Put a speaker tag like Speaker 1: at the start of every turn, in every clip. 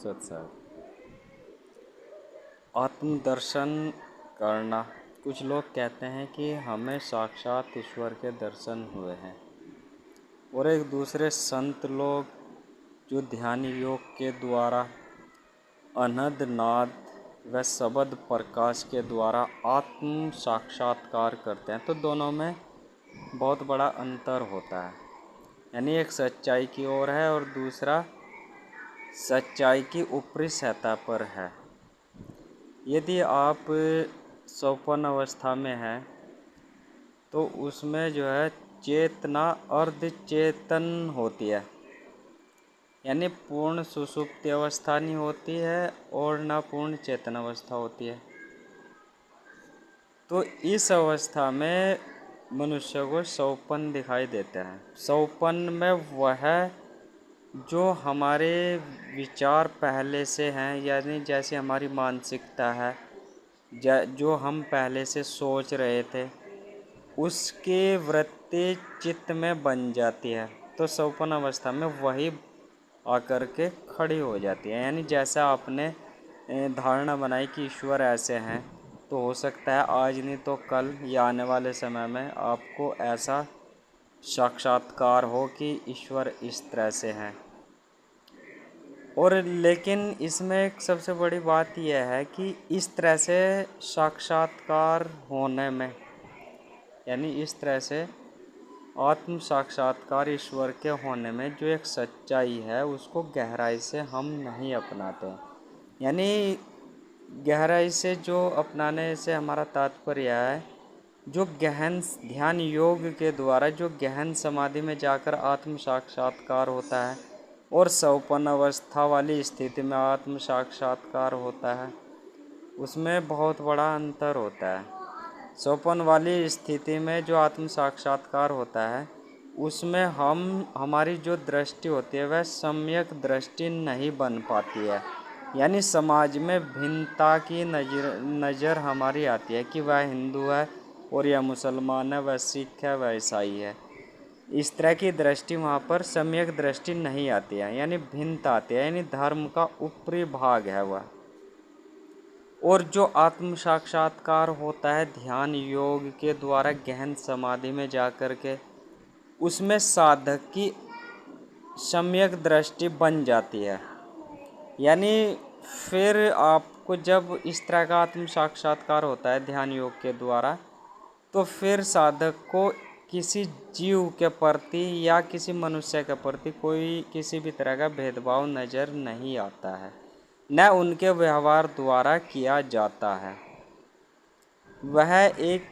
Speaker 1: सत्संग आत्मदर्शन करना। कुछ लोग कहते हैं कि हमें साक्षात ईश्वर के दर्शन हुए हैं, और एक दूसरे संत लोग जो ध्यान योग के द्वारा अनहद नाद व शब्द प्रकाश के द्वारा आत्म साक्षात्कार करते हैं। तो दोनों में बहुत बड़ा अंतर होता है, यानी एक सच्चाई की ओर है और दूसरा सच्चाई की ऊपरी सतह पर है। यदि आप सोपन अवस्था में हैं तो उसमें जो है चेतना अर्ध चेतन होती है, यानी पूर्ण सुषुप्ति अवस्था नहीं होती है और न पूर्ण चेतन अवस्था होती है। तो इस अवस्था में मनुष्य को सोपन दिखाई देता है। सोपन में वह जो हमारे विचार पहले से हैं, यानी जैसे हमारी मानसिकता है, जो हम पहले से सोच रहे थे, उसके वृत्ति चित्त में बन जाती है। तो सोपन अवस्था में वही आकर के खड़ी हो जाती है। यानी जैसा आपने धारणा बनाई कि ईश्वर ऐसे हैं, तो हो सकता है आज नहीं तो कल या आने वाले समय में आपको ऐसा साक्षात्कार हो कि ईश्वर इस तरह से हैं। और लेकिन इसमें एक सबसे बड़ी बात यह है कि इस तरह से साक्षात्कार होने में, यानी इस तरह से आत्म साक्षात्कार ईश्वर के होने में जो एक सच्चाई है उसको गहराई से हम नहीं अपनाते। यानी गहराई से जो अपनाने से हमारा तात्पर्य है, जो गहन ध्यान योग के द्वारा जो गहन समाधि में जाकर आत्म साक्षात्कार होता है और सोपन अवस्था वाली स्थिति में आत्म साक्षात्कार होता है, उसमें बहुत बड़ा अंतर होता है। सोपन वाली स्थिति में जो आत्म साक्षात्कार होता है उसमें हमारी जो दृष्टि होती है वह सम्यक दृष्टि नहीं बन पाती है। यानी समाज में भिन्नता की नज़र हमारी आती है कि वह हिंदू है और यह मुसलमान है, वह सिख है, वह ईसाई है। इस तरह की दृष्टि वहाँ पर सम्यक दृष्टि नहीं आती है, यानी भिन्नता आती है, यानी धर्म का ऊपरी भाग है वह। और जो आत्म साक्षात्कार होता है ध्यान योग के द्वारा गहन समाधि में जाकर के, उसमें साधक की सम्यक दृष्टि बन जाती है। यानी फिर आपको जब इस तरह का आत्म साक्षात्कार होता है ध्यान योग के द्वारा, तो फिर साधक को किसी जीव के प्रति या किसी मनुष्य के प्रति कोई किसी भी तरह का भेदभाव नज़र नहीं आता है, न उनके व्यवहार द्वारा किया जाता है। वह एक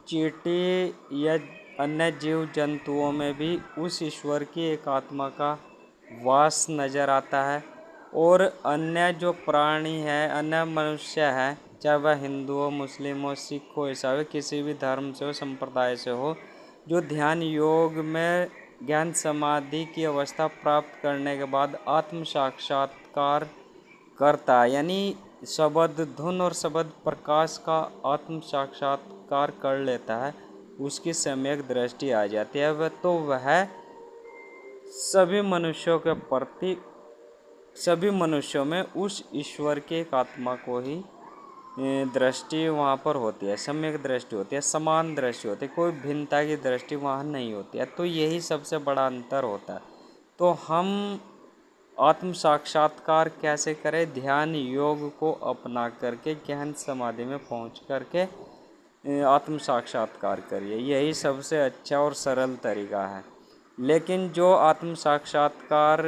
Speaker 1: चींटी या अन्य जीव जंतुओं में भी उस ईश्वर की एक आत्मा का वास नज़र आता है। और अन्य जो प्राणी है, अन्य मनुष्य है, चाहे वह हिंदू हो, मुस्लिम हो, सिख हो, ईसाई हो, किसी भी धर्म से हो, संप्रदाय से हो, जो ध्यान योग में ज्ञान समाधि की अवस्था प्राप्त करने के बाद आत्म साक्षात्कार करता है, यानी शब्द धुन और शब्द प्रकाश का आत्म साक्षात्कार कर लेता है, उसकी सम्यक दृष्टि आ जाती है। वह तो वह सभी मनुष्यों के प्रति, सभी मनुष्यों में उस ईश्वर के एक आत्मा को ही दृष्टि वहाँ पर होती है, सम्यक दृष्टि होती है, समान दृष्टि होती है, कोई भिन्नता की दृष्टि वहाँ नहीं होती है। तो यही सबसे बड़ा अंतर होता है। तो हम आत्म साक्षात्कार कैसे करें? ध्यान योग को अपना करके गहन समाधि में पहुँच करके आत्म साक्षात्कार करिए, यही सबसे अच्छा और सरल तरीका है। लेकिन जो आत्म साक्षात्कार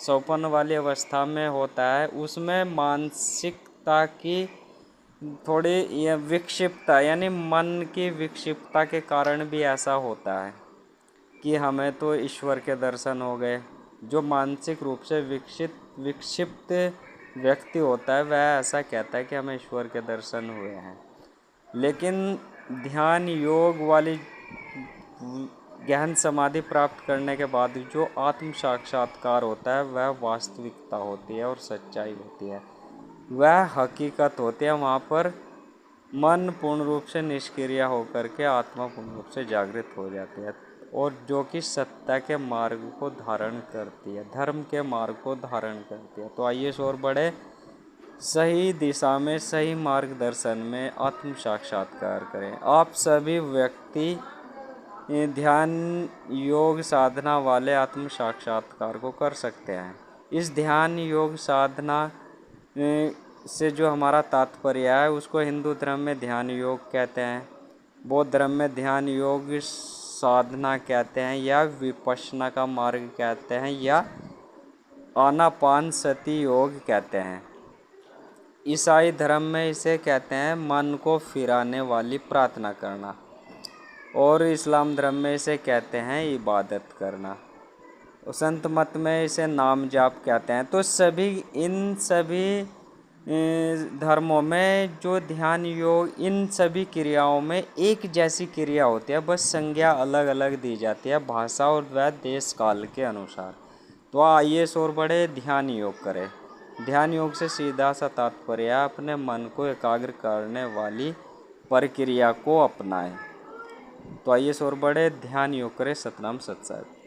Speaker 1: सोपन वाली अवस्था में होता है उसमें मानसिकता की थोड़ी विक्षिप्तता, यानी मन की विक्षिप्तता के कारण भी ऐसा होता है कि हमें तो ईश्वर के दर्शन हो गए। जो मानसिक रूप से विक्षिप्त व्यक्ति होता है वह ऐसा कहता है कि हमें ईश्वर के दर्शन हुए हैं। लेकिन ध्यान योग वाली गहन समाधि प्राप्त करने के बाद जो आत्म साक्षात्कार होता है वह वास्तविकता होती है और सच्चाई होती है, वह हकीकत होती है। वहाँ पर मन पूर्ण रूप से निष्क्रिय होकर के आत्मा पूर्ण रूप से जागृत हो जाती है। और जो कि सत्य के मार्ग को धारण करती है, धर्म के मार्ग को धारण करती है। तो आइए इस ओर बढ़े, सही दिशा में, सही मार्गदर्शन में आत्म साक्षात्कार करें। आप सभी व्यक्ति ध्यान योग साधना वाले आत्म साक्षात्कार को कर सकते हैं। इस ध्यान योग साधना से जो हमारा तात्पर्य है उसको हिंदू धर्म में ध्यान योग कहते हैं, बौद्ध धर्म में ध्यान योग साधना कहते हैं, या विपश्यना का मार्ग कहते हैं, या आनापानसति योग कहते हैं। ईसाई धर्म में इसे कहते हैं मन को फिराने वाली प्रार्थना करना, और इस्लाम धर्म में इसे कहते हैं इबादत करना, संत मत में इसे नाम जाप कहते हैं। तो इन सभी धर्मों में जो ध्यान योग, इन सभी क्रियाओं में एक जैसी क्रिया होती है, बस संज्ञा अलग अलग दी जाती है भाषा और व देश काल के अनुसार। तो आइए इस ओर बढ़े, ध्यान योग करें। ध्यान योग से सीधा सा तात्पर्य है अपने मन को एकाग्र करने वाली प्रक्रिया को अपनाएं। तो आइए इस ओर बढ़े, ध्यान योग करें। सतनाम सत साहिब।